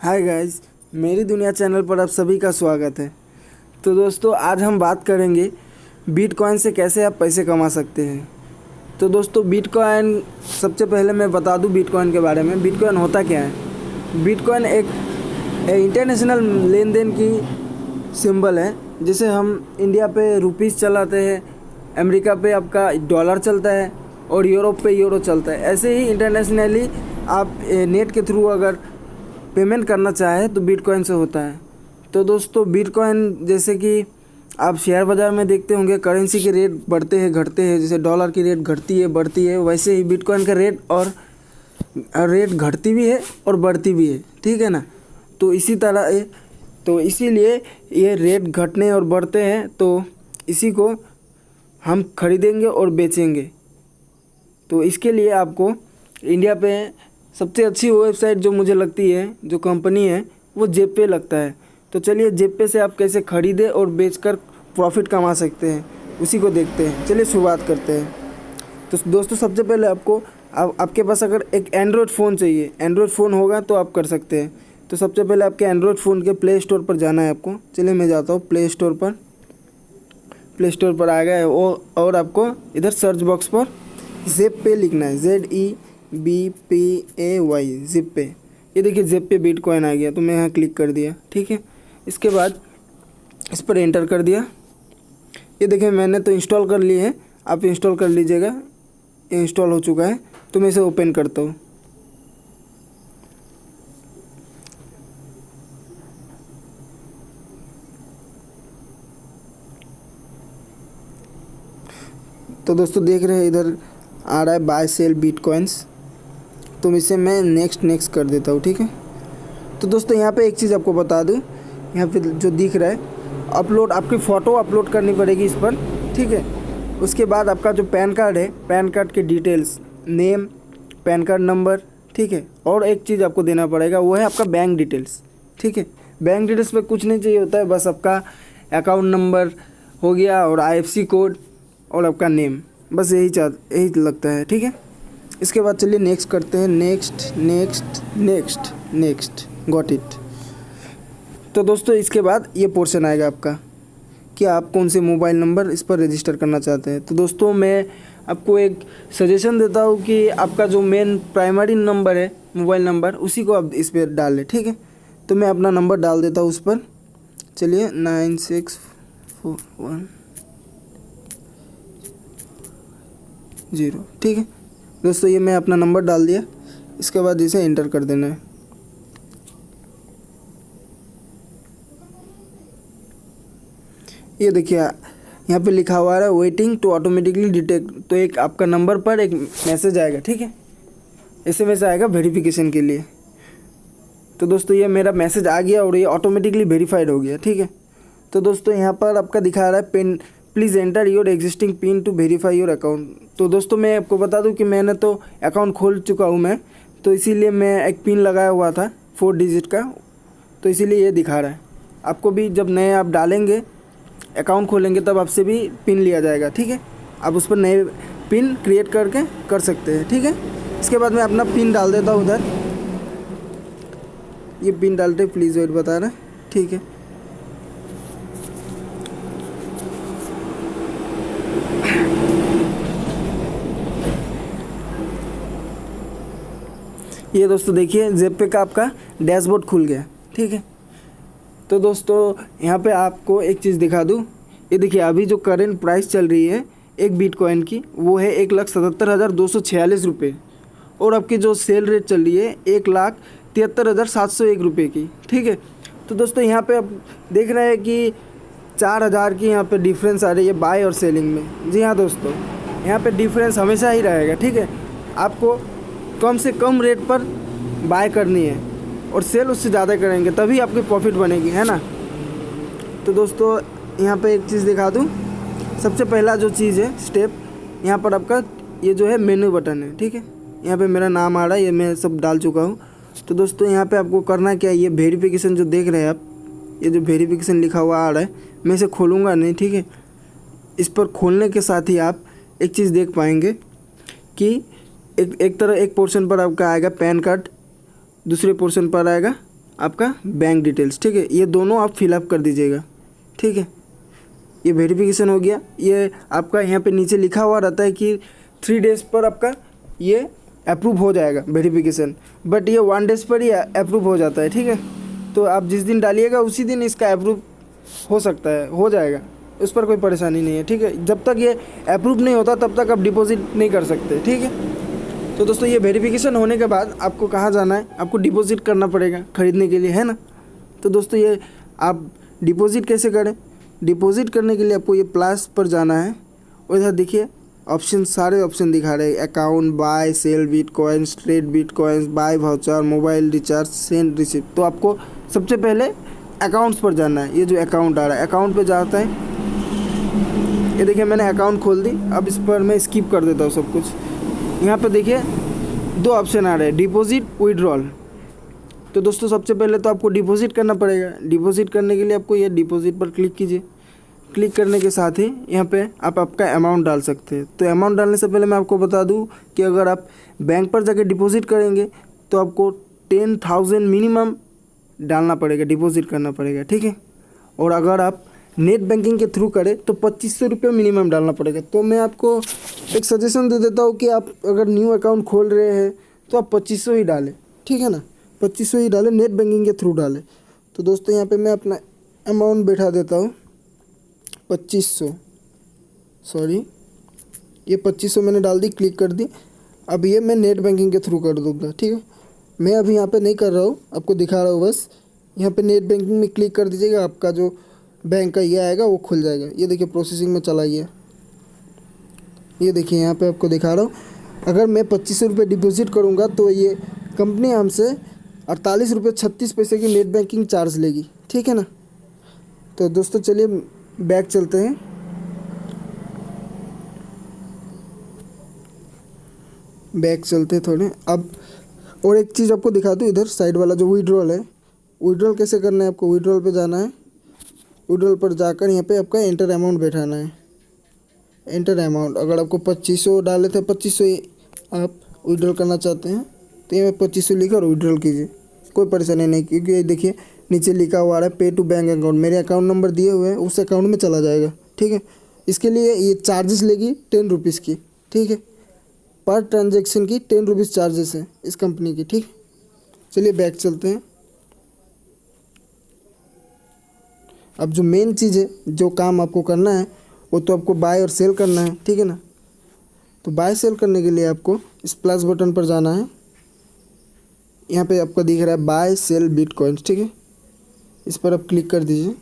Hi guys, मेरी दुनिया channel पर आप सभी का स्वागत है। तो दोस्तों, आज हम बात करेंगे बिटकॉइन से कैसे आप पैसे कमा सकते हैं। तो दोस्तों, बिटकॉइन सबसे पहले मैं बता दूं बिटकॉइन के बारे में। बिटकॉइन होता क्या है? बिटकॉइन एक इंटरनेशनल लेन देन की सिंबल है। जैसे हम इंडिया पे रुपीस चलाते हैं, अमेरिका पे आपका डॉलर चलता है और यूरोप पे यूरो चलता है। ऐसे ही इंटरनेशनली आप नेट के थ्रू अगर पेमेंट करना चाहे तो बिटकॉइन से होता है। तो दोस्तों, बिटकॉइन जैसे कि आप शेयर बाज़ार में देखते होंगे, करेंसी के रेट बढ़ते हैं घटते हैं। जैसे डॉलर की रेट घटती है बढ़ती है, वैसे ही बिटकॉइन का रेट घटती भी है और बढ़ती भी है, ठीक है ना। तो इसी तरह तो इसीलिए ये रेट घटने और बढ़ते हैं, तो इसी को हम खरीदेंगे और बेचेंगे। तो इसके लिए आपको इंडिया पे सबसे अच्छी वेबसाइट जो मुझे लगती है, जो कंपनी है, वो जेपे लगता है। तो चलिए, जेपे से आप कैसे खरीदें और बेचकर प्रॉफिट कमा सकते हैं, उसी को देखते हैं। चलिए शुरुआत करते हैं। तो दोस्तों, सबसे पहले आपके पास अगर एक एंड्रॉयड फ़ोन चाहिए, एंड्रॉयड फ़ोन होगा तो आप कर सकते हैं। तो सबसे पहले आपके एंड्रॉयड फ़ोन के प्ले स्टोर पर जाना है आपको। चलिए मैं जाता हूँ प्ले स्टोर पर आ गया है वो, और आपको इधर सर्च बॉक्स पर जेपे लिखना है, ZEBPAY, जेपे। ये देखिए जेपे बिटकॉइन आ गया, तो मैं यहाँ क्लिक कर दिया, ठीक है। इसके बाद इस पर एंटर कर दिया। ये देखिए मैंने तो इंस्टॉल कर लिए है, आप इंस्टॉल कर लीजिएगा। ये इंस्टॉल हो चुका है, तो मैं इसे ओपन करता हूँ। तो दोस्तों देख रहे हैं, इधर आ रहा है बाय सेल बिटकॉइंस। तो इसे मैं नेक्स्ट कर देता हूँ, ठीक है। तो दोस्तों, यहाँ पे एक चीज़ आपको बता दूँ, यहाँ पे जो दिख रहा है अपलोड, आपकी फ़ोटो अपलोड करनी पड़ेगी इस पर, ठीक है। उसके बाद आपका जो पैन कार्ड है, पैन कार्ड के details, name, pan card number, ठीक है। और एक चीज़ आपको देना पड़ेगा, वो है आपका बैंक डिटेल्स, ठीक है। बैंक डिटेल्स पे कुछ नहीं चाहिए होता है, बस आपका अकाउंट नंबर हो गया और IFSC कोड और आपका नेम, बस यही लगता है, ठीक है। इसके बाद चलिए नेक्स्ट करते हैं। Next got it. तो दोस्तों, इसके बाद ये पोर्शन आएगा आपका कि आप कौन से मोबाइल नंबर इस पर रजिस्टर करना चाहते हैं। तो दोस्तों, मैं आपको एक सजेशन देता हूँ कि आपका जो मेन प्राइमरी नंबर है, मोबाइल नंबर, उसी को आप इस पर डाल लें, ठीक है। तो मैं अपना नंबर डाल देता हूँ उस पर। चलिए 9641 ठीक है दोस्तों, ये मैं अपना नंबर डाल दिया। इसके बाद इसे एंटर कर देना है। ये देखिए यहाँ पे लिखा हुआ है वेटिंग टू ऑटोमेटिकली डिटेक्ट। तो एक आपका नंबर पर एक मैसेज आएगा, ठीक है, SMS आएगा वेरिफिकेशन के लिए। तो दोस्तों, ये मेरा मैसेज आ गया और ये ऑटोमेटिकली वेरीफाइड हो गया, ठीक है। तो दोस्तों, यहाँ पर आपका दिखा रहा है pin, please enter your existing pin to verify your account. तो दोस्तों, मैं आपको बता दूं कि मैंने तो अकाउंट खोल चुका हूं मैं, तो इसीलिए मैं एक पिन लगाया हुआ था 4 डिजिट का, तो इसीलिए ये दिखा रहा है। आपको भी जब नए आप डालेंगे, अकाउंट खोलेंगे, तब आपसे भी पिन लिया जाएगा, ठीक है। आप उस पर नए पिन क्रिएट करके कर सकते हैं, ठीक है। इसके बाद मैं अपना पिन डाल देता हूँ उधर। ये पिन डालते प्लीज़ वेट बता रहा है, ठीक है। ये दोस्तों देखिए, जेपे का आपका डैशबोर्ड खुल गया, ठीक है। तो दोस्तों, यहाँ पे आपको एक चीज़ दिखा दूँ। ये देखिए, अभी जो करेंट प्राइस चल रही है एक बिटकॉइन की, वो है 1,77,246 रुपये। और आपकी जो सेल रेट चल रही है 1,73,701 रुपये की, ठीक है। तो दोस्तों, यहाँ पे आप देख रहे हैं कि 4,000 की यहाँ पे डिफरेंस आ रही है बाय और सेलिंग में। जी हाँ दोस्तों, यहाँ पे डिफरेंस हमेशा ही रहेगा, ठीक है। आपको कम से कम रेट पर बाय करनी है और सेल उससे ज़्यादा करेंगे, तभी आपकी प्रॉफिट बनेगी, है ना। तो दोस्तों, यहाँ पे एक चीज़ दिखा दूँ। सबसे पहला जो चीज़ है स्टेप, यहाँ पर आपका ये जो है मेन्यू बटन है, ठीक है। यहाँ पे मेरा नाम आ रहा है, ये मैं सब डाल चुका हूँ। तो दोस्तों, यहाँ पे आपको करना क्या है, ये वेरिफिकेशन जो देख रहे हैं आप, ये जो वेरिफिकेशन लिखा हुआ आ रहा है, मैं इसे खोलूँगा नहीं, ठीक है। इस पर खोलने के साथ ही आप एक चीज़ देख पाएंगे कि एक पोर्शन पर आपका आएगा पैन कार्ड, दूसरे पोर्शन पर आएगा आपका बैंक डिटेल्स, ठीक है। ये दोनों आप फिलअप कर दीजिएगा, ठीक है। ये वेरिफिकेशन हो गया। ये आपका यहाँ पे नीचे लिखा हुआ रहता है कि 3 डेज़ पर आपका ये अप्रूव हो जाएगा वेरिफिकेशन, बट ये 1 डेज़ पर ही अप्रूव हो जाता है, ठीक है। तो आप जिस दिन डालिएगा उसी दिन इसका अप्रूव हो सकता है, हो जाएगा, उस पर कोई परेशानी नहीं है, ठीक है। जब तक ये अप्रूव नहीं होता तब तक आप डिपॉजिट नहीं कर सकते, ठीक है। तो दोस्तों ये वेरिफिकेशन होने के बाद आपको कहाँ जाना है, आपको डिपॉजिट करना पड़ेगा ख़रीदने के लिए, है ना। तो दोस्तों ये आप डिपॉजिट कैसे करें, डिपॉजिट करने के लिए आपको ये प्लस पर जाना है और इधर देखिए ऑप्शन, सारे ऑप्शन दिखा रहे हैं, account, buy sell bitcoins, trade bitcoins, buy voucher, mobile recharge, send receipt. तो आपको सबसे पहले अकाउंट्स पर जाना है। ये जो अकाउंट आ रहा है अकाउंट पे जाता है, ये देखिए मैंने अकाउंट खोल दी। अब इस पर मैं स्किप कर देता हूँ सब कुछ। यहाँ पे देखिए 2 ऑप्शन आ रहे हैं, डिपॉजिट, विड्रॉल। तो दोस्तों सबसे पहले तो आपको डिपॉजिट करना पड़ेगा। डिपॉजिट करने के लिए आपको ये डिपॉजिट पर क्लिक कीजिए। क्लिक करने के साथ ही यहाँ पे आप आपका अमाउंट डाल सकते हैं। तो अमाउंट डालने से पहले मैं आपको बता दूँ कि अगर आप बैंक पर जाके डिपॉजिट करेंगे तो आपको 10,000 मिनिमम डालना पड़ेगा, डिपॉजिट करना पड़ेगा, ठीक है। और अगर आप नेट बैंकिंग के थ्रू करें तो 2500 रुपये मिनिमम डालना पड़ेगा। तो मैं आपको एक सजेशन दे देता हूँ कि आप अगर न्यू अकाउंट खोल रहे हैं तो आप 2500 ही डालें, ठीक है ना। 2500 ही डालें, नेट बैंकिंग के थ्रू डालें। तो दोस्तों यहाँ पे मैं अपना अमाउंट बैठा देता हूँ 2500, सॉरी ये 2500 मैंने डाल दी, क्लिक कर दी। अब ये मैं नेट बैंकिंग के थ्रू कर दूँगा, ठीक है। मैं अभी यहाँ पे नहीं कर रहा हूँ, आपको दिखा रहा हूँ बस। यहाँ पे नेट बैंकिंग में क्लिक कर दीजिएगा, आपका जो बैंक का ये आएगा वो खुल जाएगा। ये देखिए प्रोसेसिंग में चला गया। ये देखिए यहाँ पे आपको दिखा रहा हूँ, अगर मैं 2500 रुपये डिपॉजिट करूँगा तो ये कंपनी हमसे 48 रुपये 36 पैसे की नेट बैंकिंग चार्ज लेगी, ठीक है ना। तो दोस्तों चलिए बैक चलते हैं। बैक चलते हैं थोड़े। अब और एक चीज़ आपको दिखा दूँ, इधर साइड वाला जो विड्रॉल है, विड्रॉल कैसे करना है आपको, विड्रॉल पे जाना है। विड्रॉल पर जाकर यहाँ पे आपका एंटर अमाउंट बैठाना है। एंटर अमाउंट, अगर आपको 2500 डाले थे, 2500 आप विड्रॉल करना चाहते हैं तो ये 2500 लिखा और विड्रॉल कीजिए, कोई परेशानी नहीं। क्योंकि देखिए नीचे लिखा हुआ है पे टू बैंक अकाउंट, मेरे अकाउंट नंबर दिए हुए हैं उस अकाउंट में चला जाएगा, ठीक है। इसके लिए ये चार्जेस लेगी 10 रुपीज़ की, ठीक है। पर ट्रांजेक्शन की 10 रुपीज़ चार्जेस है इस कंपनी की, ठीक। चलिए बैक चलते हैं। अब जो मेन चीज़ है, जो काम आपको करना है वो तो आपको बाय और सेल करना है, ठीक है ना। तो बाय सेल करने के लिए आपको इस प्लस बटन पर जाना है। यहाँ पे आपको दिख रहा है बाय सेल बिटकॉइंस, ठीक है। इस पर आप क्लिक कर दीजिए।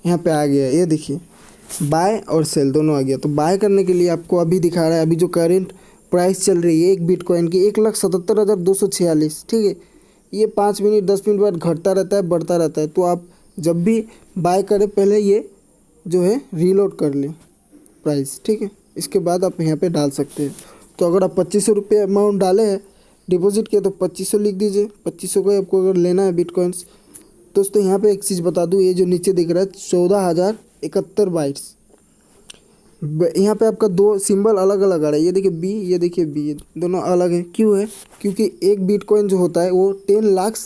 यहाँ पे आ गया, ये देखिए बाय और सेल दोनों आ गया। तो बाय करने के लिए आपको अभी दिखा रहा है, अभी जो करेंट प्राइस चल रही है एक बिटकॉइन की 1,77,246, ठीक है। ये 5 मिनट 10 मिनट बाद घटता रहता है, बढ़ता रहता है। तो आप जब भी बाय करें पहले ये जो है रीलोड कर लें प्राइस, ठीक है। इसके बाद आप यहाँ पे डाल सकते हैं। तो अगर आप 2500 रुपये अमाउंट डाले हैं डिपॉजिट किया तो 2500 लिख दीजिए। 2500 का आपको अगर लेना है बिटकॉइंस। दोस्तों यहाँ पे एक चीज़ बता दूँ, ये जो नीचे दिख रहा है 14,071 बाइट्स, यहाँ पे आपका 2 सिंबल अलग अलग आ रहा है। ये देखिए बी, ये देखिए बी, दोनों अलग है। क्यों है? क्योंकि एक बिटकॉइन जो होता है वो 10 लाख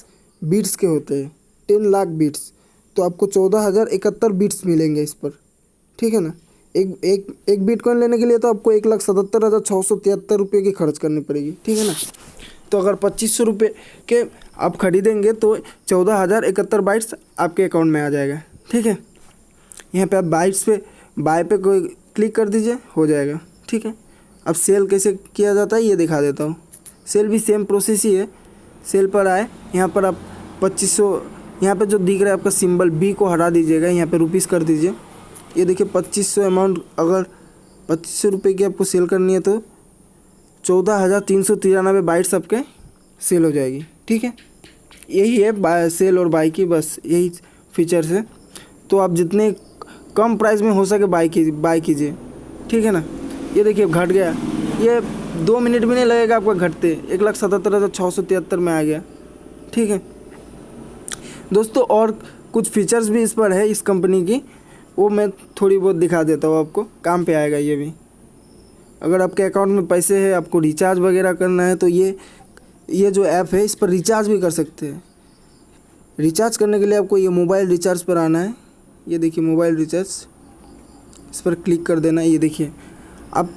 बिट्स के होते हैं, 10 लाख बिट्स। तो आपको 14,071 बिट्स मिलेंगे इस पर, ठीक है ना। एक बिटकॉइन लेने के लिए तो आपको 1,77,673 रुपये की खर्च करनी पड़ेगी, ठीक है ना। तो अगर 2500 रुपये के आप खरीदेंगे तो 14,071 बाइट्स आपके अकाउंट में आ जाएगा, ठीक है। यहाँ पे आप बाइट्स पे बाय पे कोई क्लिक कर दीजिए, हो जाएगा, ठीक है। अब सेल कैसे किया जाता है ये दिखा देता हूँ। सेल भी सेम प्रोसेस ही है। सेल पर आए, यहाँ पर आप 2500, यहाँ पे जो दिख रहा है आपका सिंबल बी को हटा दीजिएगा, यहाँ पे रुपीस कर दीजिए। ये देखिए 2500 अमाउंट, अगर 2500 रुपये की आपको सेल करनी है तो 14,393 बाइट्स आपके सेल हो जाएगी, ठीक है। यही है बाय सेल और बाई की, बस यही फीचर्स है। तो आप जितने कम प्राइस में हो सके बाई कीजिए, ठीक है ना। ये देखिए घट गया, ये 2 मिनट भी नहीं लगेगा आपका घटते, 1,77,673 में आ गया, ठीक है दोस्तों। और कुछ फीचर्स भी इस पर है इस कंपनी की, वो मैं थोड़ी बहुत दिखा देता हूँ, आपको काम पे आएगा ये भी। अगर आपके अकाउंट में पैसे हैं, आपको रिचार्ज वगैरह करना है तो ये ये जो ऐप है इस पर रिचार्ज भी कर सकते हैं। रिचार्ज करने के लिए आपको ये मोबाइल रिचार्ज पर आना है। ये देखिए मोबाइल रिचार्ज, इस पर क्लिक कर देना है। ये देखिए आप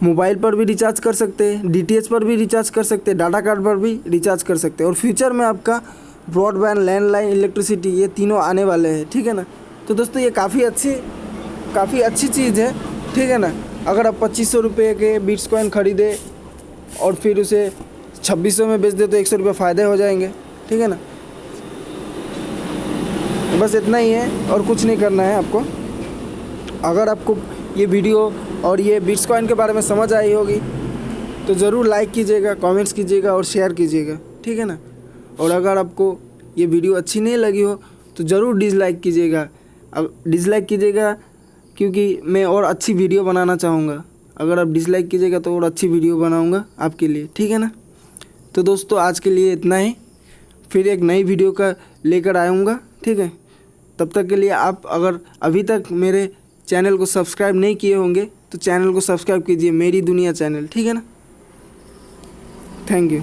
मोबाइल पर भी रिचार्ज कर सकते हैं, DTH पर भी रिचार्ज कर सकते हैं, डाटा कार्ड पर भी रिचार्ज कर सकते हैं। और फ्यूचर में आपका ब्रॉडबैंड, लैंडलाइन, इलेक्ट्रिसिटी ये तीनों आने वाले हैं, ठीक है ना। तो दोस्तों ये काफ़ी अच्छी चीज़ है, ठीक है ना। अगर आप 2500 रुपये के बिटकॉइन खरीदे और फिर उसे 2600 में बेच दे तो 100 रुपये फ़ायदे हो जाएंगे, ठीक है ना। बस इतना ही है और कुछ नहीं करना है आपको। अगर आपको ये वीडियो और ये बिटकॉइन के बारे में समझ आई होगी तो ज़रूर लाइक कीजिएगा, कमेंट्स कीजिएगा और शेयर कीजिएगा, ठीक है ना। और अगर आपको ये वीडियो अच्छी नहीं लगी हो तो ज़रूर डिसलाइक कीजिएगा। अब डिसलाइक कीजिएगा क्योंकि मैं और अच्छी वीडियो बनाना चाहूँगा। अगर आप डिसलाइक कीजिएगा तो और अच्छी वीडियो बनाऊँगा आपके लिए, ठीक है ना। तो दोस्तों आज के लिए इतना ही, फिर एक नई वीडियो का लेकर आऊँगा, ठीक है। तब तक के लिए आप अगर अभी तक मेरे चैनल को सब्सक्राइब नहीं किए होंगे तो चैनल को सब्सक्राइब कीजिए, मेरी दुनिया चैनल, ठीक है ना। Thank you.